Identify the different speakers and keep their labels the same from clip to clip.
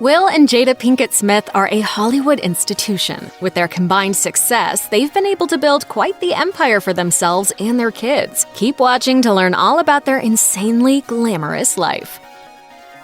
Speaker 1: Will and Jada Pinkett Smith are a Hollywood institution. With their combined success, they've been able to build quite the empire for themselves and their kids. Keep watching to learn all about their insanely glamorous life.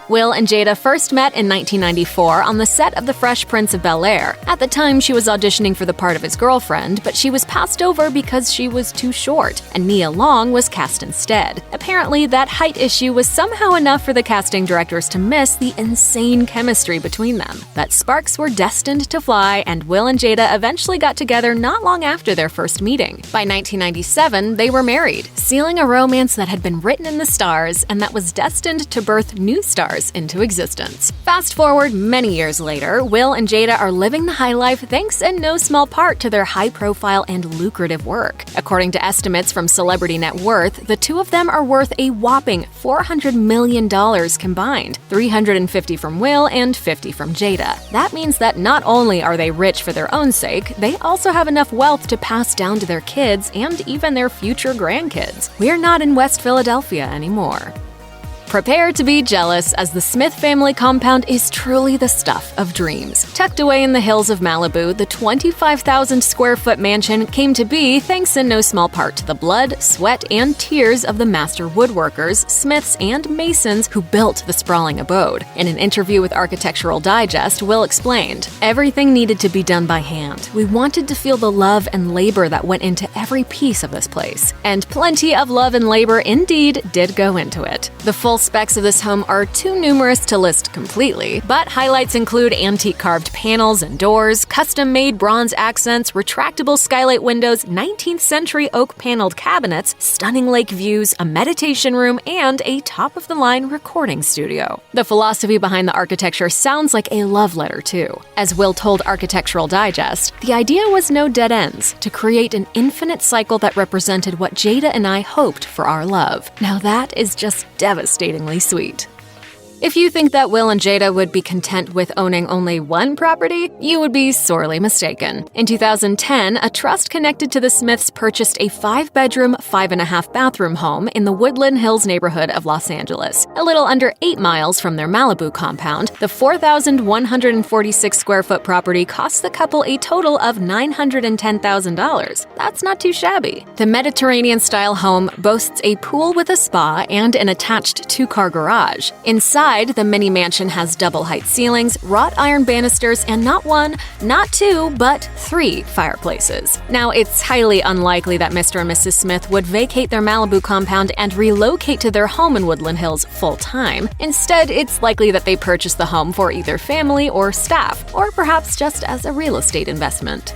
Speaker 1: Will and Jada first met in 1994 on the set of The Fresh Prince of Bel-Air. At the time, she was auditioning for the part of his girlfriend, but she was passed over because she was too short, and Nia Long was cast instead. Apparently, that height issue was somehow enough for the casting directors to miss the insane chemistry between them. But sparks were destined to fly, and Will and Jada eventually got together not long after their first meeting. By 1997, they were married, sealing a romance that had been written in the stars and that was destined to birth new stars into existence. Fast forward many years later, Will and Jada are living the high life thanks in no small part to their high-profile and lucrative work. According to estimates from Celebrity Net Worth, the two of them are worth a whopping $400 million combined, $350 from Will and $50 from Jada. That means that not only are they rich for their own sake, they also have enough wealth to pass down to their kids and even their future grandkids. We're not in West Philadelphia anymore. Prepare to be jealous, as the Smith family compound is truly the stuff of dreams. Tucked away in the hills of Malibu, the 25,000-square-foot mansion came to be thanks in no small part to the blood, sweat, and tears of the master woodworkers, smiths, and masons who built the sprawling abode. In an interview with Architectural Digest, Will explained, "Everything needed to be done by hand. We wanted to feel the love and labor that went into every piece of this place. And plenty of love and labor indeed did go into it. The full specs of this home are too numerous to list completely, but highlights include antique carved panels and doors, custom-made bronze accents, retractable skylight windows, 19th century oak paneled cabinets, stunning lake views, a meditation room, and a top-of-the-line recording studio." The philosophy behind the architecture sounds like a love letter too. As Will told Architectural Digest, "The idea was no dead ends, to create an infinite cycle that represented what Jada and I hoped for our love. Now that is just devastatingly sweet." If you think that Will and Jada would be content with owning only one property, you would be sorely mistaken. In 2010, a trust connected to the Smiths purchased a 5-bedroom, 5.5-bathroom home in the Woodland Hills neighborhood of Los Angeles. A little under 8 miles from their Malibu compound, the 4,146-square-foot property cost the couple a total of $910,000. That's not too shabby. The Mediterranean-style home boasts a pool with a spa and an attached 2-car garage. Inside, the mini mansion has double-height ceilings, wrought iron banisters, and not one, not two, but 3 fireplaces. Now, it's highly unlikely that Mr. and Mrs. Smith would vacate their Malibu compound and relocate to their home in Woodland Hills full-time. Instead, it's likely that they purchased the home for either family or staff, or perhaps just as a real estate investment.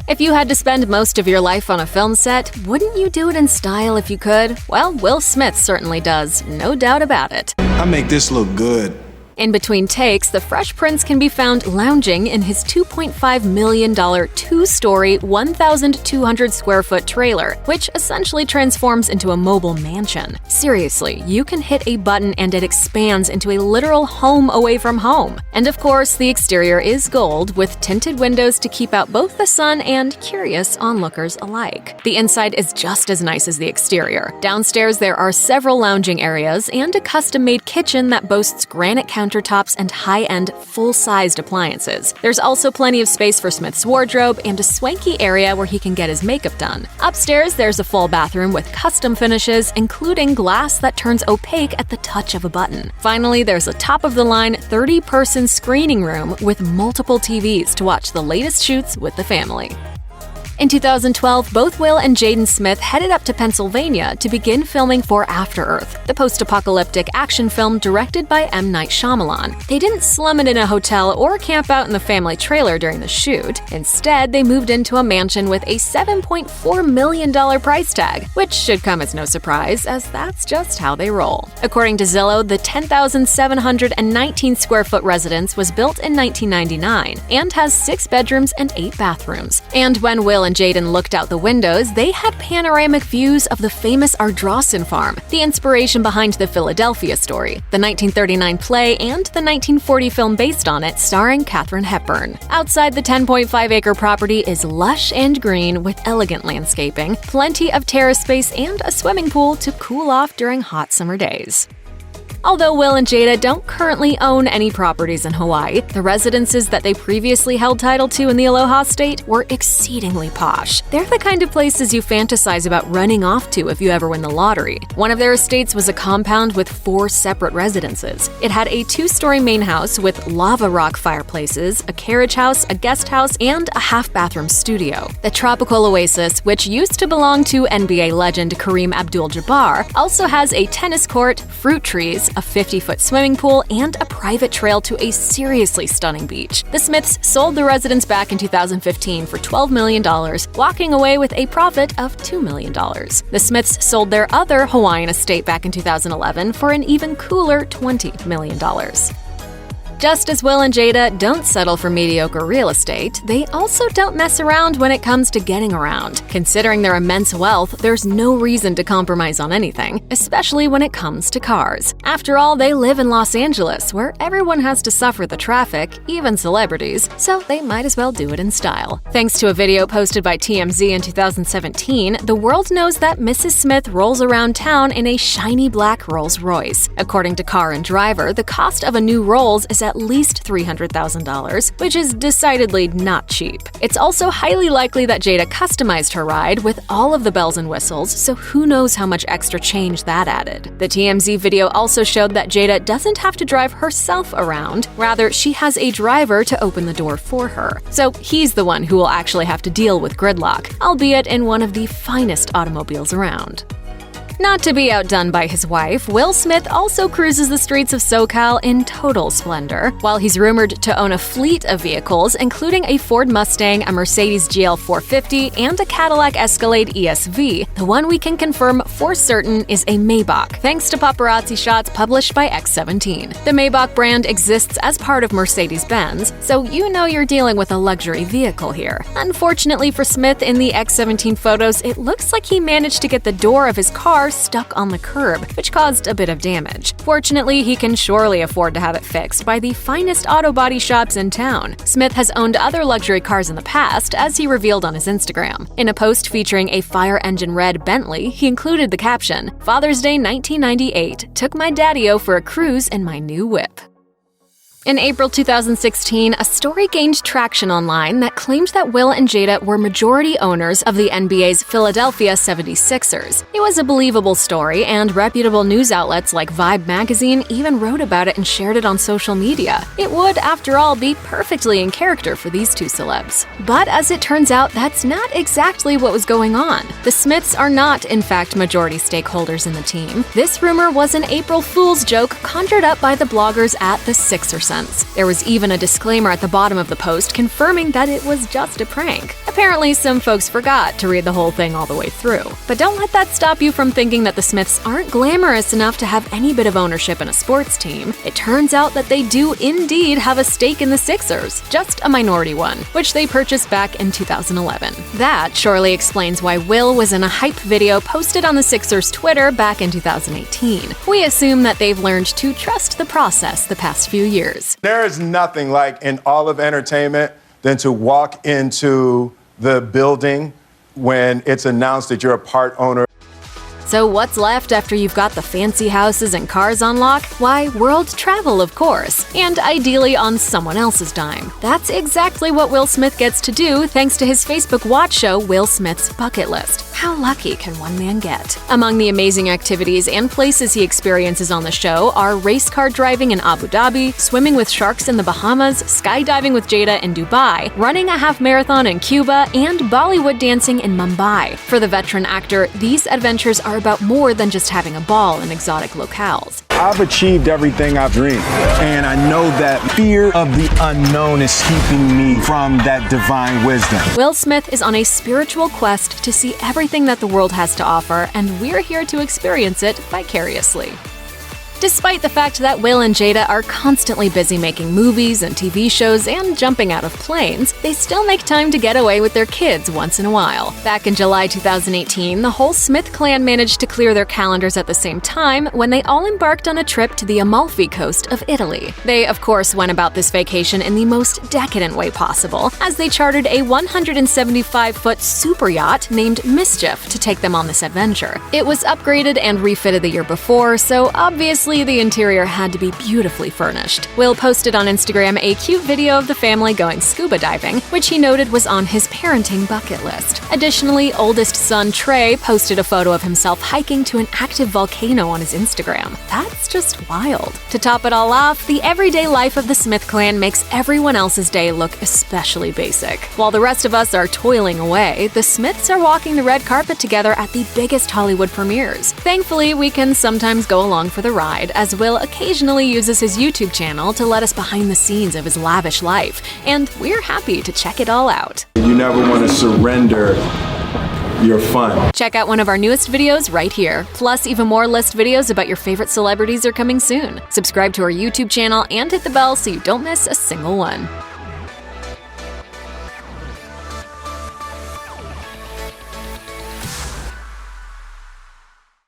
Speaker 1: If you had to spend most of your life on a film set, wouldn't you do it in style if you could? Well, Will Smith certainly does, no doubt about it.
Speaker 2: I make this look good.
Speaker 1: In between takes, the Fresh Prince can be found lounging in his $2.5 million 2-story, 1,200-square-foot trailer, which essentially transforms into a mobile mansion. Seriously, you can hit a button and it expands into a literal home away from home. And of course, the exterior is gold, with tinted windows to keep out both the sun and curious onlookers alike. The inside is just as nice as the exterior. Downstairs, there are several lounging areas and a custom-made kitchen that boasts granite countertops and high-end, full-sized appliances. There's also plenty of space for Smith's wardrobe and a swanky area where he can get his makeup done. Upstairs, there's a full bathroom with custom finishes, including glass that turns opaque at the touch of a button. Finally, there's a top-of-the-line 30-person screening room with multiple TVs to watch the latest shoots with the family. In 2012, both Will and Jaden Smith headed up to Pennsylvania to begin filming for After Earth, the post-apocalyptic action film directed by M. Night Shyamalan. They didn't slum it in a hotel or camp out in the family trailer during the shoot. Instead, they moved into a mansion with a $7.4 million price tag, which should come as no surprise, as that's just how they roll. According to Zillow, the 10,719-square-foot residence was built in 1999 and has 6 bedrooms and 8 bathrooms. And when Will and Jaden looked out the windows, they had panoramic views of the famous Ardrossan Farm, the inspiration behind the Philadelphia Story, the 1939 play, and the 1940 film based on it starring Katharine Hepburn. Outside the 10.5-acre property is lush and green with elegant landscaping, plenty of terrace space, and a swimming pool to cool off during hot summer days. Although Will and Jada don't currently own any properties in Hawaii, the residences that they previously held title to in the Aloha State were exceedingly posh. They're the kind of places you fantasize about running off to if you ever win the lottery. One of their estates was a compound with 4 separate residences. It had a 2-story main house with lava rock fireplaces, a carriage house, a guest house, and a half-bathroom studio. The tropical oasis, which used to belong to NBA legend Kareem Abdul-Jabbar, also has a tennis court, fruit trees, a 50-foot swimming pool, and a private trail to a seriously stunning beach. The Smiths sold the residence back in 2015 for $12 million, walking away with a profit of $2 million. The Smiths sold their other Hawaiian estate back in 2011 for an even cooler $20 million. Just as Will and Jada don't settle for mediocre real estate, they also don't mess around when it comes to getting around. Considering their immense wealth, there's no reason to compromise on anything, especially when it comes to cars. After all, they live in Los Angeles, where everyone has to suffer the traffic, even celebrities, so they might as well do it in style. Thanks to a video posted by TMZ in 2017, the world knows that Mrs. Smith rolls around town in a shiny black Rolls-Royce. According to Car and Driver, the cost of a new Rolls is at least $300,000, which is decidedly not cheap. It's also highly likely that Jada customized her ride with all of the bells and whistles, so who knows how much extra change that added. The TMZ video also showed that Jada doesn't have to drive herself around, rather she has a driver to open the door for her. So he's the one who will actually have to deal with gridlock, albeit in one of the finest automobiles around. Not to be outdone by his wife, Will Smith also cruises the streets of SoCal in total splendor. While he's rumored to own a fleet of vehicles, including a Ford Mustang, a Mercedes GL 450, and a Cadillac Escalade ESV, the one we can confirm for certain is a Maybach, thanks to paparazzi shots published by X17. The Maybach brand exists as part of Mercedes-Benz, so you know you're dealing with a luxury vehicle here. Unfortunately for Smith, in the X17 photos, it looks like he managed to get the door of his car stuck on the curb, which caused a bit of damage. Fortunately, he can surely afford to have it fixed by the finest auto body shops in town. Smith has owned other luxury cars in the past, as he revealed on his Instagram. In a post featuring a fire engine red Bentley, he included the caption, "Father's Day 1998, took my daddy-o for a cruise in my new whip." In April 2016, a story gained traction online that claimed that Will and Jada were majority owners of the NBA's Philadelphia 76ers. It was a believable story, and reputable news outlets like Vibe magazine even wrote about it and shared it on social media. It would, after all, be perfectly in character for these two celebs. But as it turns out, that's not exactly what was going on. The Smiths are not, in fact, majority stakeholders in the team. This rumor was an April Fool's joke conjured up by the bloggers at the Sixers. There was even a disclaimer at the bottom of the post confirming that it was just a prank. Apparently, some folks forgot to read the whole thing all the way through. But don't let that stop you from thinking that the Smiths aren't glamorous enough to have any bit of ownership in a sports team. It turns out that they do indeed have a stake in the Sixers, just a minority one, which they purchased back in 2011. That surely explains why Will was in a hype video posted on the Sixers' Twitter back in 2018. We assume that they've learned to trust the process the past few years.
Speaker 2: There is nothing like in all of entertainment than to walk into the building when it's announced that you're a part owner.
Speaker 1: So what's left after you've got the fancy houses and cars on lock? Why, world travel, of course, and ideally on someone else's dime. That's exactly what Will Smith gets to do thanks to his Facebook watch show, Will Smith's Bucket List. How lucky can one man get? Among the amazing activities and places he experiences on the show are race car driving in Abu Dhabi, swimming with sharks in the Bahamas, skydiving with Jada in Dubai, running a half marathon in Cuba, and Bollywood dancing in Mumbai. For the veteran actor, these adventures are about more than just having a ball in exotic locales.
Speaker 3: I've achieved everything I've dreamed, and I know that fear of the unknown is keeping me from that divine wisdom.
Speaker 1: Will Smith is on a spiritual quest to see everything that the world has to offer, and we're here to experience it vicariously. Despite the fact that Will and Jada are constantly busy making movies and TV shows and jumping out of planes, they still make time to get away with their kids once in a while. Back in July 2018, the whole Smith clan managed to clear their calendars at the same time when they all embarked on a trip to the Amalfi coast of Italy. They, of course, went about this vacation in the most decadent way possible, as they chartered a 175-foot super yacht named Mischief to take them on this adventure. It was upgraded and refitted the year before, so obviously Naturally, the interior had to be beautifully furnished. Will posted on Instagram a cute video of the family going scuba diving, which he noted was on his parenting bucket list. Additionally, oldest son Trey posted a photo of himself hiking to an active volcano on his Instagram. That's just wild. To top it all off, the everyday life of the Smith clan makes everyone else's day look especially basic. While the rest of us are toiling away, the Smiths are walking the red carpet together at the biggest Hollywood premieres. Thankfully, we can sometimes go along for the ride, as Will occasionally uses his YouTube channel to let us behind the scenes of his lavish life, and we're happy to check it all out.
Speaker 3: You never want to surrender your fun.
Speaker 1: Check out one of our newest videos right here. Plus, even more list videos about your favorite celebrities are coming soon. Subscribe to our YouTube channel and hit the bell so you don't miss a single one.